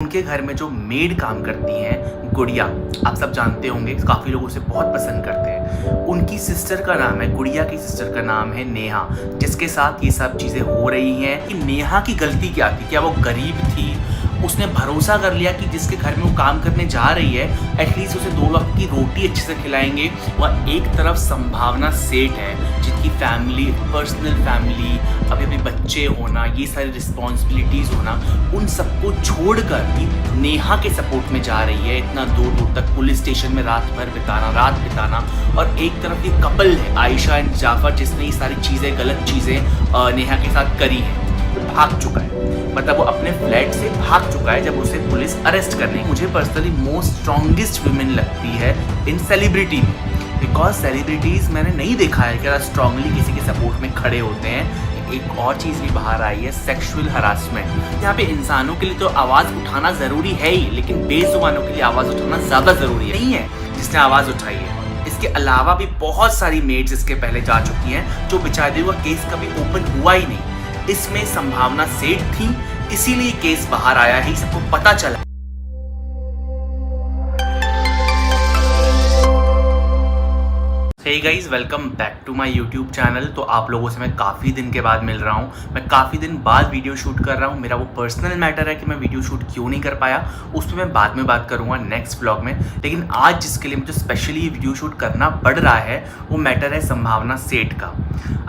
उनके घर में जो मेड काम करती हैं गुड़िया, आप सब जानते होंगे, काफ़ी लोग उसे बहुत पसंद करते हैं। उनकी सिस्टर का नाम है, गुड़िया की सिस्टर का नाम है नेहा, जिसके साथ ये सब चीज़ें हो रही हैं। कि नेहा की गलती क्या थी? क्या वो गरीब थी? उसने भरोसा कर लिया कि जिसके घर में वो काम करने जा रही है एटलीस्ट उसे 2 वक्त की रोटी अच्छे से खिलाएंगे। वह एक तरफ संभावना सेठ है जिनकी फैमिली, पर्सनल फैमिली, अभी बच्चे होना, ये सारी रिस्पॉन्सिबिलिटीज़ होना, उन सबको छोड़कर नेहा के सपोर्ट में जा रही है। इतना दूर दूर तक पुलिस स्टेशन में रात बिताना। और एक तरफ ये कपल है आयशा एंड जाफर, जिसने ये सारी चीज़ें, गलत चीज़ें नेहा के साथ करी हैं। भाग चुका है, मतलब वो अपने फ्लैट से भाग चुका है जब उसे पुलिस अरेस्ट करने। मुझे पर्सनली मोस्ट स्ट्रॉन्गेस्ट वुमेन लगती है इन सेलिब्रिटी में, बिकॉज सेलिब्रिटीज़ मैंने नहीं देखा है कि स्ट्रांगली किसी के सपोर्ट में खड़े होते हैं। एक और चीज़ भी बाहर आई है, सेक्सुअल हरासमेंट। यहाँ पे इंसानों के लिए तो आवाज़ उठाना ज़रूरी है ही, लेकिन बेजुबानों के लिए आवाज़ उठाना ज़्यादा ज़रूरी नहीं है जिसने आवाज़ उठाई है। इसके अलावा भी बहुत सारी मेड्स इसके पहले जा चुकी हैं जो बेचारे का केस कभी ओपन हुआ ही नहीं। इसमें संभावना सेठ थी, इसीलिए केस बाहर आया है, सबको पता चला। Hey guys, welcome back to my YouTube channel. तो आप लोगों से मैं काफ़ी दिन के बाद मिल रहा हूँ, मैं काफ़ी दिन बाद वीडियो शूट कर रहा हूँ। मेरा वो पर्सनल मैटर है कि मैं वीडियो शूट क्यों नहीं कर पाया, उस पर मैं बाद में बात करूँगा नेक्स्ट व्लॉग में। लेकिन आज जिसके लिए मुझे स्पेशली वीडियो शूट करना पड़ रहा है वो मैटर है संभावना सेठ का।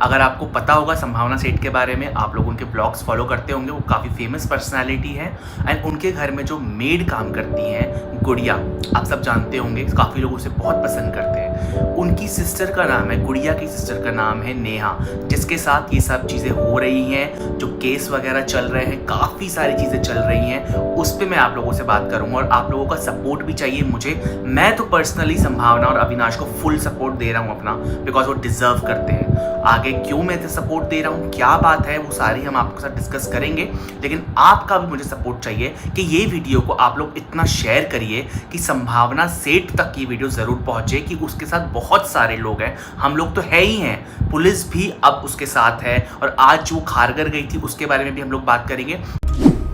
अगर आपको पता होगा संभावना सेठ के बारे में, आप लोग उनके ब्लॉग्स फॉलो करते होंगे, वो काफ़ी फेमस पर्सनैलिटी है। एंड उनके घर में जो मेड काम करती हैं गुड़िया, आप सब जानते होंगे, काफ़ी लोग उसे बहुत पसंद करते हैं। उनकी सिस्टर का नाम है, गुड़िया की सिस्टर का नाम है नेहा, जिसके साथ ये सब चीज़ें हो रही हैं, जो केस वगैरह चल रहे हैं, काफ़ी सारी चीज़ें चल रही हैं, उस पर मैं आप लोगों से बात करूँगा। और आप लोगों का सपोर्ट भी चाहिए मुझे। मैं तो पर्सनली संभावना और अविनाश को फुल सपोर्ट दे रहा हूँ अपना, बिकॉज वो डिज़र्व करते हैं। आगे क्यों मैं इसे सपोर्ट दे रहा हूँ, क्या बात है, वो सारी हम आपके साथ डिस्कस करेंगे। लेकिन आपका भी मुझे सपोर्ट चाहिए कि ये वीडियो को आप लोग इतना शेयर करिए कि संभावना सेठ तक ये वीडियो ज़रूर पहुँचे, कि उसके साथ बहुत सारे लोग हैं, हम लोग तो है ही हैं, पुलिस भी अब उसके साथ है। और आज जो खारगर गई थी उसके बारे में भी हम लोग बात करेंगे।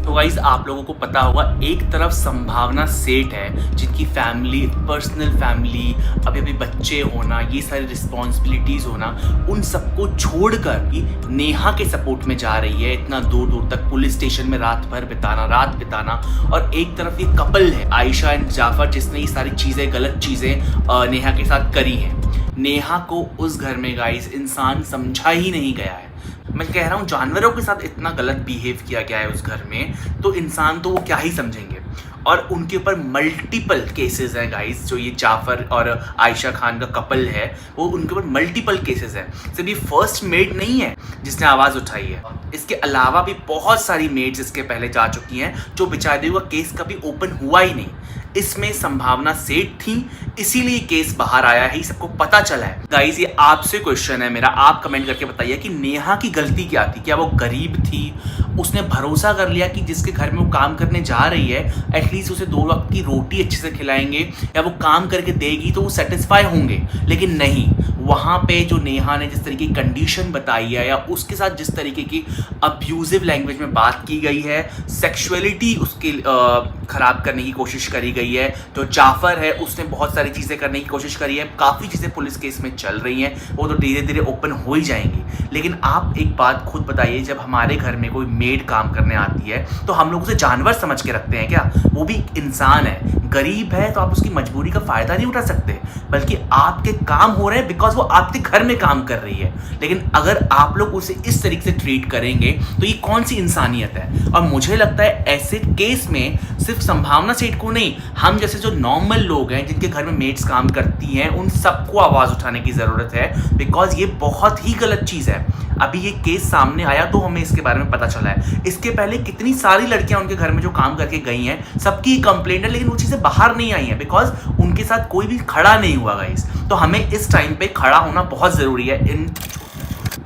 तो गाइस, आप लोगों को पता होगा, एक तरफ संभावना सेठ है जिनकी फैमिली, पर्सनल फैमिली, अभी बच्चे होना, ये सारी रिस्पॉन्सिबिलिटीज़ होना, उन सबको छोड़कर नेहा के सपोर्ट में जा रही है। इतना दूर दूर तक पुलिस स्टेशन में रात बिताना। और एक तरफ ये कपल है आयशा एंड जाफर, जिसने ये सारी चीज़ें, गलत चीज़ें नेहा के साथ करी हैं। नेहा को उस घर में गाइस इंसान समझा ही नहीं गया है। मैं कह रहा हूँ, जानवरों के साथ इतना गलत बिहेव किया गया है उस घर में, तो इंसान तो वो क्या ही समझेंगे। और उनके ऊपर मल्टीपल केसेस हैं गाइस। जो ये जाफर और आयशा खान का कपल है, वो उनके ऊपर मल्टीपल केसेस हैं। सिर्फ ये फर्स्ट मेड नहीं है जिसने आवाज़ उठाई है, इसके अलावा भी बहुत सारी मेड्स इसके पहले जा चुकी हैं जो बेचारे का केस कभी ओपन हुआ ही नहीं। इसमें संभावना सेठ थी, इसीलिए केस बाहर आया है, सबको पता चला है। गाइस, ये आपसे क्वेश्चन है मेरा, आप कमेंट करके बताइए कि नेहा की गलती क्या थी? क्या वो गरीब थी? उसने भरोसा कर लिया कि जिसके घर में वो काम करने जा रही है एटलीस्ट उसे 2 वक्त की रोटी अच्छे से खिलाएंगे, या वो काम करके देगी तो वो सेटिस्फाई होंगे। लेकिन नहीं, वहाँ पे जो नेहा ने जिस तरीके की कंडीशन बताई है, या उसके साथ जिस तरीके की अब्यूजिव लैंग्वेज में बात की गई है, सेक्सुअलिटी उसकी ख़राब करने की कोशिश करी गई है। जो जाफर है उसने बहुत सारी चीज़ें करने की कोशिश करी है। काफ़ी चीज़ें पुलिस केस में चल रही हैं, वो तो धीरे धीरे ओपन हो ही जाएंगी। लेकिन आप एक बात खुद बताइए, जब हमारे घर में कोई मेड काम करने आती है तो हम लोग उसे जानवर समझ के रखते हैं क्या? वो भी इंसान है, गरीब है, तो आप उसकी मजबूरी का फ़ायदा नहीं उठा सकते, बल्कि आपके काम हो रहे हैं बिकॉज वो आपके घर में काम कर रही है। लेकिन अगर आप लोग उसे इस तरीके से ट्रीट करेंगे तो ये कौन सी इंसानियत है? और मुझे लगता है ऐसे केस में सिर्फ संभावना सेठ को नहीं, हम जैसे जो नॉर्मल लोग हैं जिनके घर में मेड्स काम करती हैं, उन सबको आवाज़ उठाने की ज़रूरत है, बिकॉज ये बहुत ही गलत चीज़ है। अभी ये केस सामने आया तो हमें इसके बारे में पता चला है। इसके पहले कितनी सारी लड़कियां उनके घर में जो काम करके गई हैं, सबकी कंप्लेंट है, लेकिन वो चीज़ें बाहर नहीं आई हैं बिकॉज उनके साथ कोई भी खड़ा नहीं हुआ गाइस। तो हमें इस टाइम पे खड़ा होना बहुत ज़रूरी है।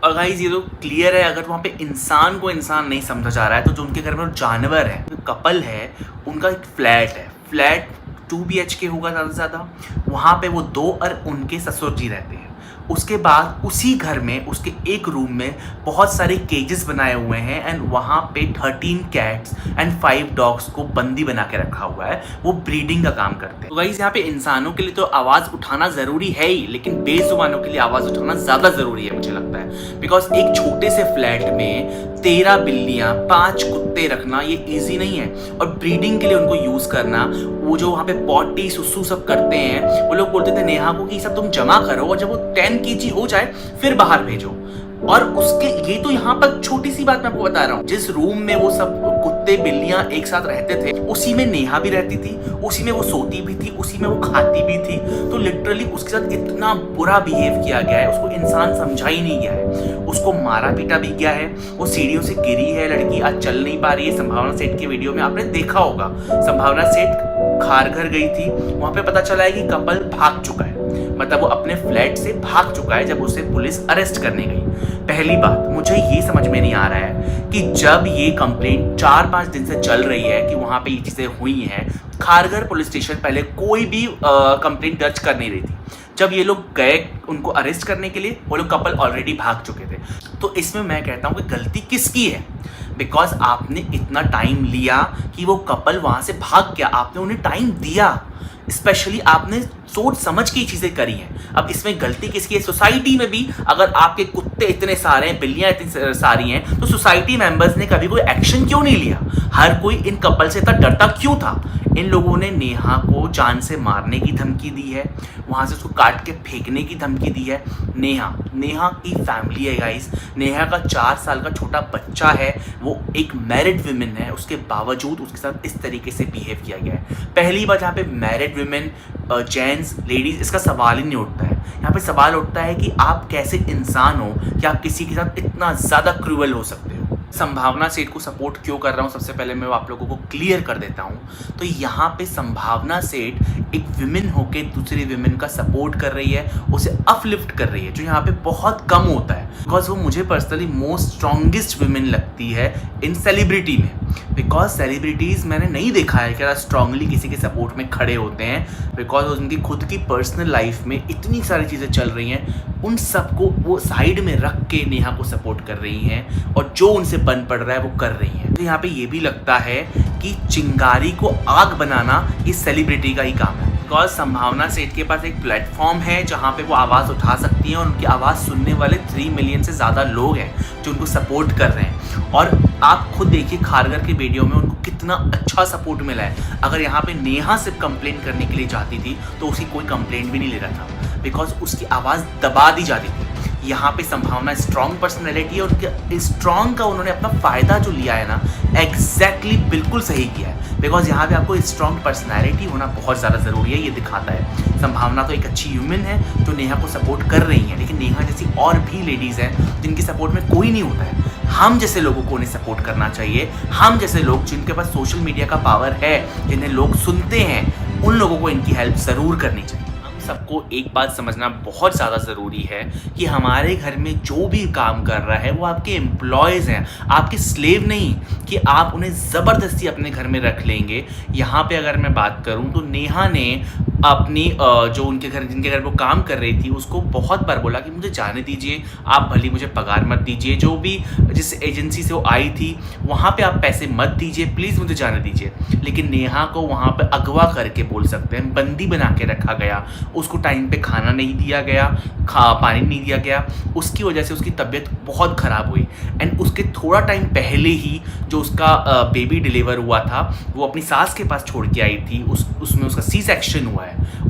और गाइस, ये तो क्लियर है, अगर वहाँ पे इंसान को इंसान नहीं समझा जा रहा है, तो जो उनके घर में जानवर है, कपल है, उनका एक फ्लैट है, फ्लैट 2 BHK होगा ज़्यादा से ज़्यादा, वहाँ पे वो 2 और उनके ससुर जी रहते हैं। उसके बाद उसी घर में उसके एक रूम में बहुत सारे केजेस बनाए हुए हैं एंड वहाँ पे 13 कैट्स एंड 5 डॉग्स को बंदी बना के रखा हुआ है। वो ब्रीडिंग का काम करते हैं। तो गाइस यहाँ पे इंसानों के लिए तो आवाज़ उठाना ज़रूरी है ही, लेकिन बेजुबानों के लिए आवाज़ उठाना ज़्यादा ज़रूरी है मुझे लगता है। बिकॉज एक छोटे से फ्लैट में 13 बिल्लियाँ 5 कुत्ते रखना ये ईजी नहीं है, और ब्रीडिंग के लिए उनको यूज़ करना। वो जो वहाँ पे पॉटी सुसु सब करते हैं, वो लोग बोलते थे नेहा को कि सब तुम जमा करो और जब वो 10 kg हो जाए फिर बाहर भेजो। और उसके ये तो यहाँ पर छोटी सी बात मैं आपको बता रहा हूँ, जिस रूम में वो सब कुत्ते बिल्लियां एक साथ रहते थे उसी में नेहा भी रहती थी, उसी में वो सोती भी थी, उसी में वो खाती भी थी। तो लिटरली उसके साथ इतना बुरा बिहेव किया गया है, उसको इंसान समझा ही नहीं गया है, उसको मारा पीटा भी गया है। वो सीढ़ियों से गिरी है लड़की, आज चल नहीं पा रही है। संभावना सेठ के वीडियो में आपने देखा होगा, संभावना सेठ खारघर गई थी, वहां पे पता चला है कि कपल भाग चुका है, मतलब वो अपने फ्लैट से भाग चुका है जब उसे पुलिस अरेस्ट करने गई। पहली बात मुझे ये समझ में नहीं आ रहा है कि जब ये कंप्लेंट 4-5 दिन से चल रही है कि वहां पे ये चीजें हुई हैं, खारघर पुलिस स्टेशन पहले कोई भी कंप्लेंट दर्ज कर नहीं रही थी। जब ये लोग गए उनको अरेस्ट करने के लिए, वो लोग कपल ऑलरेडी भाग चुके थे। तो इसमें मैं कहता हूँ कि गलती किसकी है? बिकॉज आपने इतना टाइम लिया कि वो कपल वहां से भाग गया, आपने उन्हें टाइम दिया, स्पेशली आपने सोच समझ के चीजें करी हैं। अब इसमें गलती किसकी है? सोसाइटी में भी अगर आपके कुत्ते इतने सारे हैं, बिल्लियां इतनी सारी हैं, तो सोसाइटी मेंबर्स ने कभी कोई एक्शन क्यों नहीं लिया? हर कोई इन कपल से इतना डरता क्यों था? इन लोगों ने नेहा को जान से मारने की धमकी दी है, वहां से उसको काट के फेंकने की धमकी दी है। नेहा की फैमिली है गाइस, नेहा का 4 साल का छोटा बच्चा है, वो एक मैरिड वुमेन है, उसके बावजूद उसके साथ इस तरीके से बिहेव किया गया है। पहली बार जहाँ पे मैरिड वुमेन, जेंट्स, लेडीज, इसका सवाल ही नहीं उठता है। यहाँ पे सवाल उठता है कि आप कैसे इंसान हो कि आप किसी के साथ इतना ज़्यादा क्रूअल हो सकते हो। संभावना सेठ को सपोर्ट क्यों कर रहा हूँ, सबसे पहले मैं आप लोगों को क्लियर कर देता हूँ। तो यहाँ पे संभावना सेठ एक विमेन होके दूसरी विमेन का सपोर्ट कर रही है, उसे अपलिफ्ट कर रही है, जो यहाँ पे बहुत कम होता है। बिकॉज वो मुझे पर्सनली मोस्ट स्ट्रॉन्गेस्ट विमेन लगती है इन सेलिब्रिटी में। बिकॉज सेलिब्रिटीज़ मैंने नहीं देखा है कि स्ट्रांगली किसी के सपोर्ट में खड़े होते हैं, बिकॉज उनकी खुद की पर्सनल लाइफ में इतनी सारी चीज़ें चल रही हैं, उन सबको वो साइड में रख के नेहा को सपोर्ट कर रही हैं, और जो उनसे बन पड़ रहा है वो कर रही हैं। तो यहाँ पे ये भी लगता है कि चिंगारी को आग बनाना इस सेलिब्रिटी का ही काम है। बिकॉज संभावना सेठ के पास एक प्लेटफॉर्म है जहाँ पे वो आवाज़ उठा सकती हैं, और उनकी आवाज़ सुनने वाले 3 मिलियन से ज़्यादा लोग हैं जो उनको सपोर्ट कर रहे हैं। और आप खुद देखिए खारघर के वीडियो में उनको कितना अच्छा सपोर्ट मिला है। अगर यहाँ पे नेहा सिर्फ कंप्लेंट करने के लिए जाती थी तो उसकी कोई कंप्लेंट भी नहीं ले रहा था, बिकॉज उसकी आवाज़ दबा दी जाती थी। यहाँ पे संभावना स्ट्रॉन्ग पर्सनैलिटी है, उनके स्ट्रॉन्ग का उन्होंने अपना फ़ायदा जो लिया है ना, एग्जैक्टली बिल्कुल सही किया है। बिकॉज यहाँ पे आपको स्ट्रॉन्ग पर्सनैलिटी होना बहुत ज़्यादा ज़रूरी है, ये दिखाता है। संभावना तो एक अच्छी ह्यूमन है जो नेहा को सपोर्ट कर रही है, लेकिन नेहा जैसी और भी लेडीज़ हैं जिनकी सपोर्ट में कोई नहीं होता है। हम जैसे लोगों को उन्हें सपोर्ट करना चाहिए। हम जैसे लोग जिनके पास सोशल मीडिया का पावर है, जिन्हें लोग सुनते हैं, उन लोगों को इनकी हेल्प ज़रूर करनी चाहिए। सबको एक बात समझना बहुत ज़्यादा ज़रूरी है कि हमारे घर में जो भी काम कर रहा है वो आपके एम्प्लॉयज़ हैं, आपके स्लेव नहीं कि आप उन्हें ज़बरदस्ती अपने घर में रख लेंगे। यहाँ पे अगर मैं बात करूँ तो नेहा ने अपनी जो उनके घर, जिनके घर वो काम कर रही थी, उसको बहुत बार बोला कि मुझे जाने दीजिए, आप भली मुझे पगार मत दीजिए, जो भी जिस एजेंसी से वो आई थी वहाँ पे आप पैसे मत दीजिए, प्लीज़ मुझे जाने दीजिए। लेकिन नेहा को वहाँ पे अगवा करके बोल सकते हैं, बंदी बना के रखा गया, उसको टाइम पे खाना नहीं दिया गया, पानी नहीं दिया गया, उसकी वजह से उसकी तबीयत बहुत ख़राब हुई। एंड उसके थोड़ा टाइम पहले ही जो उसका बेबी डिलीवर हुआ था वो अपनी सास के पास छोड़ के आई थी, उसमें उसका सी सेक्शन हुआ है।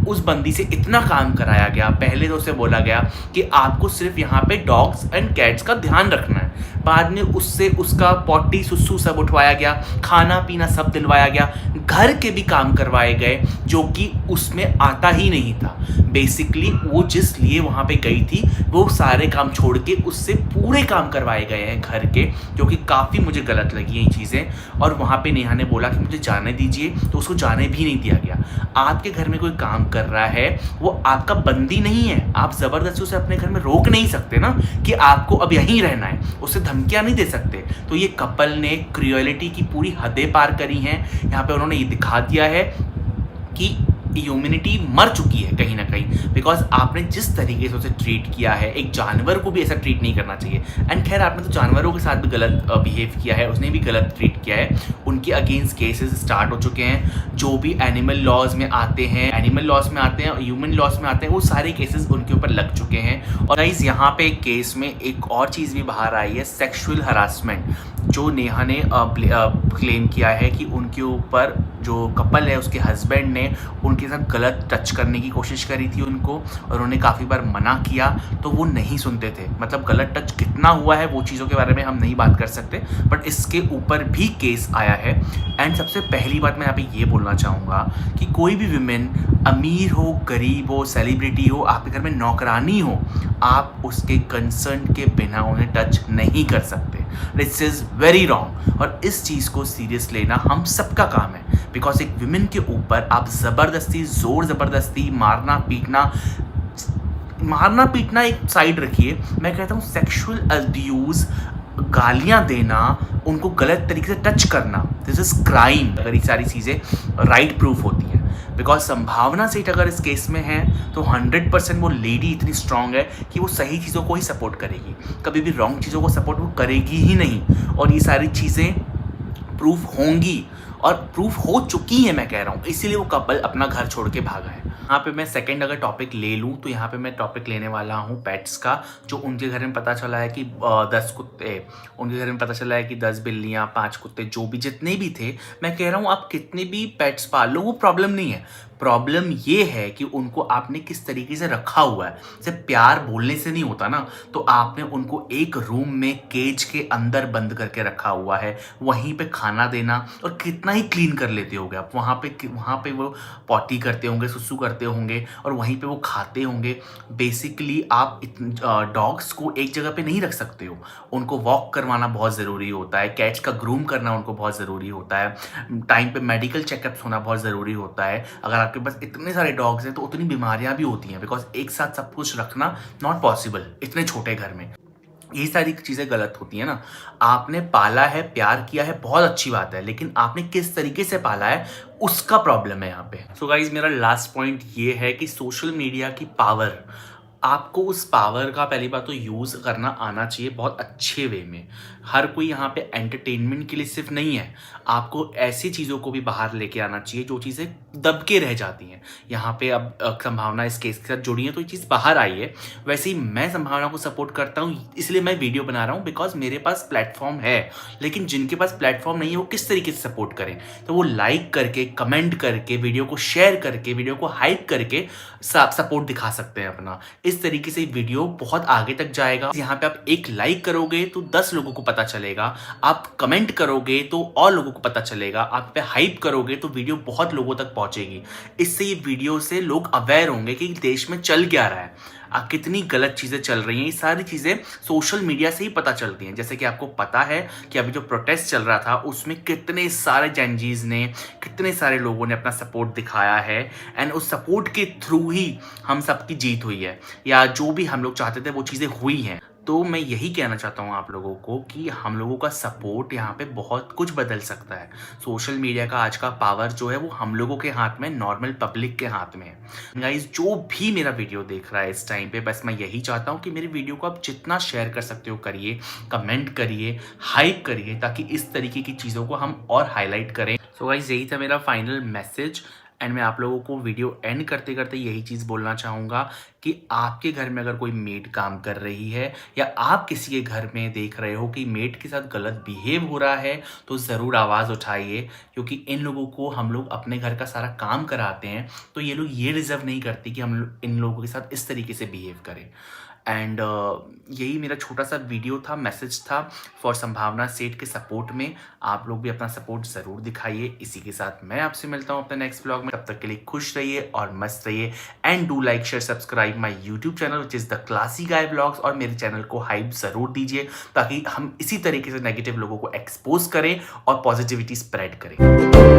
उस बंदी से इतना काम कराया गया, पहले तो उसे बोला गया कि आपको सिर्फ यहाँ पे डॉग्स एंड कैट्स का ध्यान रखना है, बाद में उससे उसका पॉटी सुसु सब उठवाया गया, खाना पीना सब दिलवाया गया, घर के भी काम करवाए गए जो कि उसमें आता ही नहीं था। बेसिकली वो जिस लिए वहाँ पे गई थी वो सारे काम छोड़ के उससे पूरे काम करवाए गए हैं घर के, जो कि काफ़ी मुझे गलत लगी ये चीज़ें। और वहाँ पे नेहा ने बोला कि मुझे जाने दीजिए, तो उसको जाने भी नहीं दिया गया। आपके घर में कोई काम कर रहा है वो आपका बंदी नहीं है, आप ज़बरदस्ती उसे अपने घर में रोक नहीं सकते ना कि आपको अब यहीं रहना है, उसे धमकियाँ नहीं दे सकते। तो ये कपल ने क्रूएलिटी की पूरी हदें पार करी हैं। यहाँ पे उन्होंने ये दिखा दिया है कि ह्यूमैनिटी मर चुकी है कहीं ना कहीं, बिकॉज आपने जिस तरीके से उसे ट्रीट किया है, एक जानवर को भी ऐसा ट्रीट नहीं करना चाहिए। एंड खैर आपने तो जानवरों के साथ भी गलत बिहेव किया है, उसने भी गलत ट्रीट किया है। उनके अगेंस्ट केसेस स्टार्ट हो चुके हैं, जो भी एनिमल लॉज में आते हैं, ह्यूमन लॉज में आते हैं, वो सारे केसेस उनके ऊपर लग चुके हैं। और गाइस यहाँ पे एक केस में एक और चीज़ भी बाहर आई है, सेक्सुअल हरासमेंट, जो नेहा ने क्लेम किया है कि उनके ऊपर जो कपल है उसके हस्बैंड ने उनके साथ गलत टच करने की कोशिश करी थी उनको, और उन्होंने काफ़ी बार मना किया तो वो नहीं सुनते थे। मतलब गलत टच कितना हुआ है वो चीज़ों के बारे में हम नहीं बात कर सकते, बट इसके ऊपर भी केस आया है। एंड सबसे पहली बात मैं यहाँ पे ये बोलना चाहूँगा कि कोई भी विमेन, अमीर हो, गरीब हो, सेलिब्रिटी हो, आपके घर में नौकरानी हो, आप उसके कंसर्न के बिना उन्हें टच नहीं कर सकते। दिस इज़ वेरी रॉन्ग, और इस चीज़ को सीरियस लेना हम सबका काम है। बिकॉज एक विमेन के ऊपर आप ज़बरदस्ती, ज़ोर ज़बरदस्ती मारना पीटना एक साइड रखिए, मैं कहता हूँ सेक्सुअल अब्यूज़, गालियाँ देना, उनको गलत तरीके से टच करना, दिस इज़ क्राइम। अगर ये सारी चीज़ें राइट प्रूफ होती हैं, बिकॉज संभावना सेठ अगर इस केस में है तो 100% वो लेडी इतनी स्ट्रांग है कि वो सही चीज़ों को ही सपोर्ट करेगी, कभी भी रॉन्ग चीज़ों को सपोर्ट वो करेगी ही नहीं। और ये सारी चीज़ें प्रूफ होंगी और प्रूफ हो चुकी है, मैं कह रहा हूँ, इसीलिए वो कपल अपना घर छोड़ के भागा है। यहाँ पे मैं सेकंड अगर टॉपिक ले लूँ तो यहाँ पे मैं टॉपिक लेने वाला हूँ पेट्स का। जो उनके घर में पता चला है कि 10 कुत्ते, उनके घर में पता चला है कि 10 बिल्लियाँ, 5 कुत्ते, जो भी जितने भी थे, मैं कह रहा हूँ आप कितने भी पेट्स पाल लो, वो प्रॉब्लम नहीं है। प्रॉब्लम ये है कि उनको आपने किस तरीके से रखा हुआ है। जैसे प्यार बोलने से नहीं होता ना, तो आपने उनको एक रूम में केज के अंदर बंद करके रखा हुआ है, वहीं पे खाना देना, और कितना ही क्लीन कर लेते होंगे आप, वहाँ पे वो पॉटी करते होंगे, सुसु करते होंगे, और वहीं पे वो खाते होंगे। बेसिकली आप डॉग्स को एक जगह पे नहीं रख सकते हो, उनको वॉक करवाना बहुत ज़रूरी होता है, कैट्स का ग्रूम करना उनको बहुत ज़रूरी होता है, टाइम पे मेडिकल चेकअप्स होना बहुत ज़रूरी होता है। अगर आपके पास इतने सारे डॉग्स हैं तो उतनी बीमारियां भी होती हैं, बिकॉज एक साथ सब कुछ रखना नॉट पॉसिबल इतने छोटे घर में। ये सारी चीज़ें गलत होती हैं ना। आपने पाला है, प्यार किया है, बहुत अच्छी बात है, लेकिन आपने किस तरीके से पाला है उसका प्रॉब्लम है यहाँ पे। सो गाइज मेरा लास्ट पॉइंट ये है कि सोशल मीडिया की पावर, आपको उस पावर का पहली बात तो यूज़ करना आना चाहिए बहुत अच्छे वे में। हर कोई यहाँ पे एंटरटेनमेंट के लिए सिर्फ नहीं है, आपको ऐसी चीज़ों को भी बाहर लेके आना चाहिए जो चीज़ें दब के रह जाती हैं। यहाँ पे अब संभावना इस केस के साथ जुड़ी है तो ये चीज़ बाहर आई है। वैसे ही मैं संभावना को सपोर्ट करता हूँ, इसलिए मैं वीडियो बना रहा हूँ, बिकॉज मेरे पास प्लेटफॉर्म है। लेकिन जिनके पास प्लेटफॉर्म नहीं है वो किस तरीके से सपोर्ट करें, तो वो लाइक करके, कमेंट करके, वीडियो को शेयर करके, वीडियो को हाइप करके सपोर्ट दिखा सकते हैं अपना। इस तरीके से वीडियो बहुत आगे तक जाएगा। यहाँ पे आप एक लाइक करोगे तो 10 लोगों को पता चलेगा, आप कमेंट करोगे तो और लोगों को पता चलेगा, आप पे हाइप करोगे तो वीडियो बहुत लोगों तक पहुंचेगी। इससे ये वीडियो से लोग अवेयर होंगे कि देश में चल क्या रहा है, कितनी गलत चीज़ें चल रही हैं। ये सारी चीज़ें सोशल मीडिया से ही पता चलती हैं। जैसे कि आपको पता है कि अभी जो प्रोटेस्ट चल रहा था उसमें कितने सारे जेनजीज ने, कितने सारे लोगों ने अपना सपोर्ट दिखाया है, एंड उस सपोर्ट के थ्रू ही हम सबकी जीत हुई है, या जो भी हम लोग चाहते थे वो चीज़ें हुई हैं। तो मैं यही कहना चाहता हूँ आप लोगों को कि हम लोगों का सपोर्ट यहाँ पे बहुत कुछ बदल सकता है। सोशल मीडिया का आज का पावर जो है वो हम लोगों के हाथ में, नॉर्मल पब्लिक के हाथ में है। गाइस जो भी मेरा वीडियो देख रहा है इस टाइम पे, बस मैं यही चाहता हूँ कि मेरी वीडियो को आप जितना शेयर कर सकते हो करिए, कमेंट करिए, हाइप करिए, ताकि इस तरीके की चीज़ों को हम और हाईलाइट करें। सो गाइस यही था मेरा फाइनल मैसेज, एंड मैं आप लोगों को वीडियो एंड करते करते यही चीज़ बोलना चाहूँगा कि आपके घर में अगर कोई मेड काम कर रही है, या आप किसी के घर में देख रहे हो कि मेड के साथ गलत बिहेव हो रहा है, तो ज़रूर आवाज़ उठाइए, क्योंकि इन लोगों को हम लोग अपने घर का सारा काम कराते हैं, तो ये लोग ये डिज़र्व नहीं करते कि हम इन लोगों के साथ इस तरीके से बिहेव करें। एंड यही मेरा छोटा सा वीडियो था, मैसेज था फॉर संभावना सेठ के सपोर्ट में। आप लोग भी अपना सपोर्ट ज़रूर दिखाइए। इसी के साथ मैं आपसे मिलता हूँ अपने नेक्स्ट ब्लॉग में। तब तक के लिए खुश रहिए और मस्त रहिए, and do like, share, subscribe my YouTube channel which is the classy guy blogs, और मेरे चैनल को हाइप ज़रूर दीजिए, ताकि हम इसी तरीके से नेगेटिव लोगों को एक्सपोज करें और पॉजिटिविटी स्प्रेड करें।